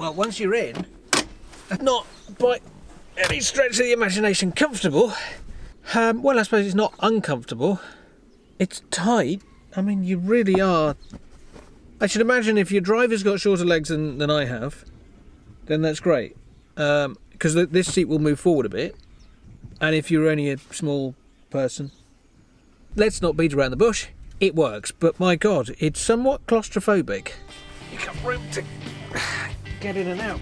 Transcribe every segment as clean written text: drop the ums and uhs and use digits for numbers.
Well, once you're in, not by any stretch of the imagination comfortable. Well, I suppose it's not uncomfortable. It's tight. I mean, you really are. I should imagine if your driver's got shorter legs than I have, then that's great. Because this seat will move forward a bit. And if you're only a small person, let's not beat around the bush. It works, but my God, it's somewhat claustrophobic. You've got room to get in and out.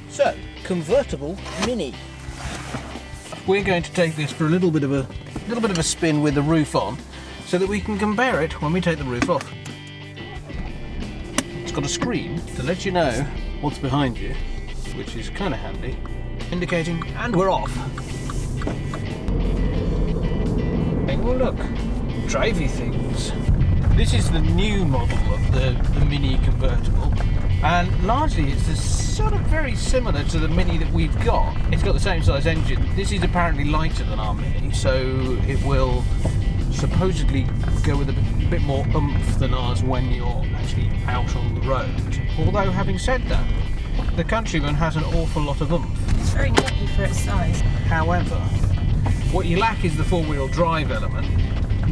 So, Convertible Mini. We're going to take this for a little bit of a spin with the roof on, so that we can compare it when we take the roof off. It's got a screen to let you know what's behind you, which is kind of handy, indicating, and we're off. Oh look, drivey things. This is the new model of the Mini Convertible, and largely it's sort of very similar to the Mini that we've got. It's got the same size engine. This is apparently lighter than our Mini, so it will supposedly go with a bit more oomph than ours when you're actually out on the road. Although, having said that, the Countryman has an awful lot of oomph. It's very nutty for its size. However, what you lack is the four-wheel drive element.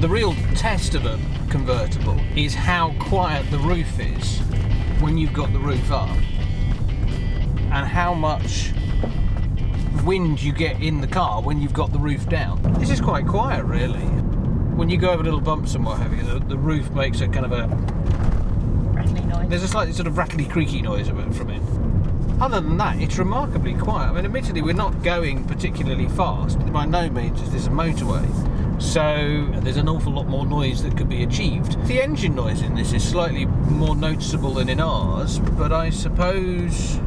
The real test of a convertible is how quiet the roof is when you've got the roof up, and how much wind you get in the car when you've got the roof down. This is quite quiet, really. When you go over little bumps and what have you, the roof makes a kind of a rattly noise. There's a slightly sort of rattly, creaky noise from it. Other than that, it's remarkably quiet. I mean, admittedly, we're not going particularly fast. By no means is this a motorway, so there's an awful lot more noise that could be achieved. The engine noise in this is slightly more noticeable than in ours, but I suppose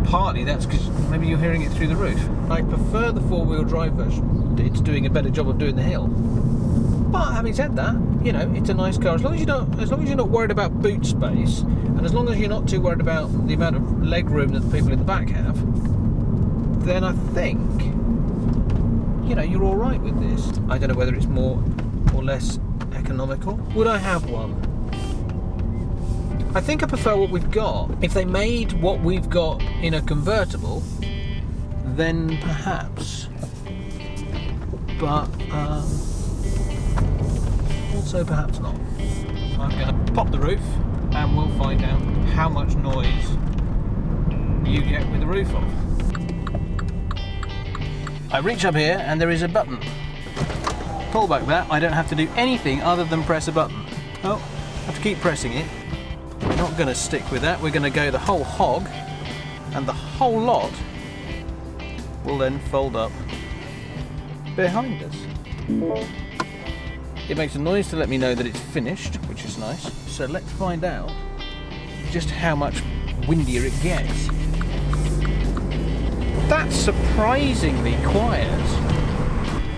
partly that's because maybe you're hearing it through the roof. I prefer the four-wheel drive version. It's doing a better job of doing the hill. But having said that, you know, it's a nice car. As long as you're not worried about boot space, and as long as you're not too worried about the amount of leg room that the people in the back have, then I think, you know, you're all right with this. I don't know whether it's more or less economical. Would I have one? I think I prefer what we've got. If they made what we've got in a convertible, then perhaps. But also perhaps not. I'm going to pop the roof and we'll find out how much noise you get with the roof off. I reach up here and there is a button. Pull back that, I don't have to do anything other than press a button. Oh, I have to keep pressing it. We're not going to stick with that, we're going to go the whole hog, and the whole lot will then fold up behind us. It makes a noise to let me know that it's finished, which is nice. So let's find out just how much windier it gets. That's surprisingly quiet.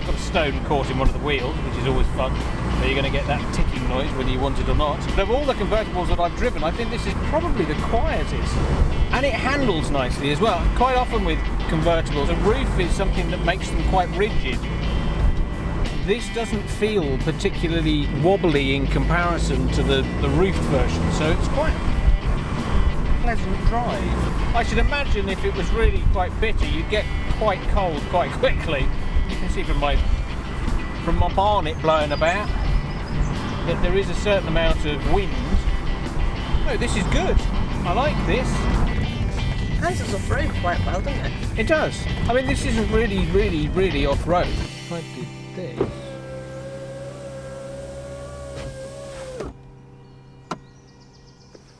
Got a stone caught in one of the wheels, which is always fun. So you're going to get that ticking noise whether you want it or not. But of all the convertibles that I've driven, I think this is probably the quietest. And it handles nicely as well. Quite often with convertibles, the roof is something that makes them quite rigid. This doesn't feel particularly wobbly in comparison to the roofed version, so it's quite a pleasant drive. I should imagine if it was really quite bitter, you'd get quite cold quite quickly. You can see from my bonnet blowing about that there is a certain amount of wind. No, this is good. I like this. It handles off-road quite well, doesn't it? It does. I mean, this isn't really off-road. If I did this.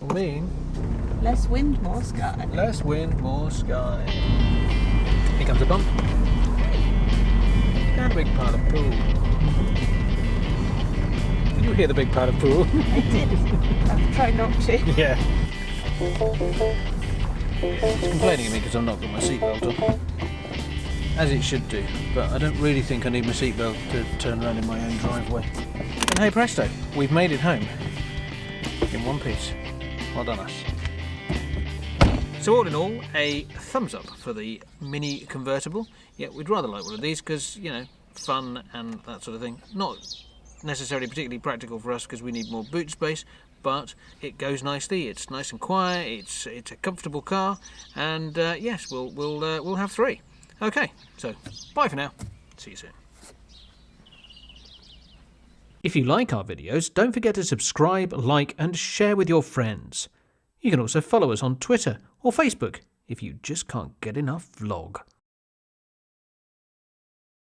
I mean, less wind, more sky. Less wind, more sky. Here comes a bump. And a big pile of poo. Did you hear the big pile of poo? I did. I've tried not to. Yeah. It's complaining at me because I've not got my seatbelt on. As it should do, but I don't really think I need my seatbelt to turn around in my own driveway. And hey presto, we've made it home. In one piece. Well done us. So all in all, a thumbs up for the Mini Convertible. Yeah, we'd rather like one of these because, you know, fun and that sort of thing. Not necessarily particularly practical for us because we need more boot space, but it goes nicely. It's nice and quiet. It's a comfortable car, and yes, we'll have 3. Okay, so bye for now. See you soon. If you like our videos, don't forget to subscribe, like, and share with your friends. You can also follow us on Twitter or Facebook if you just can't get enough vlog.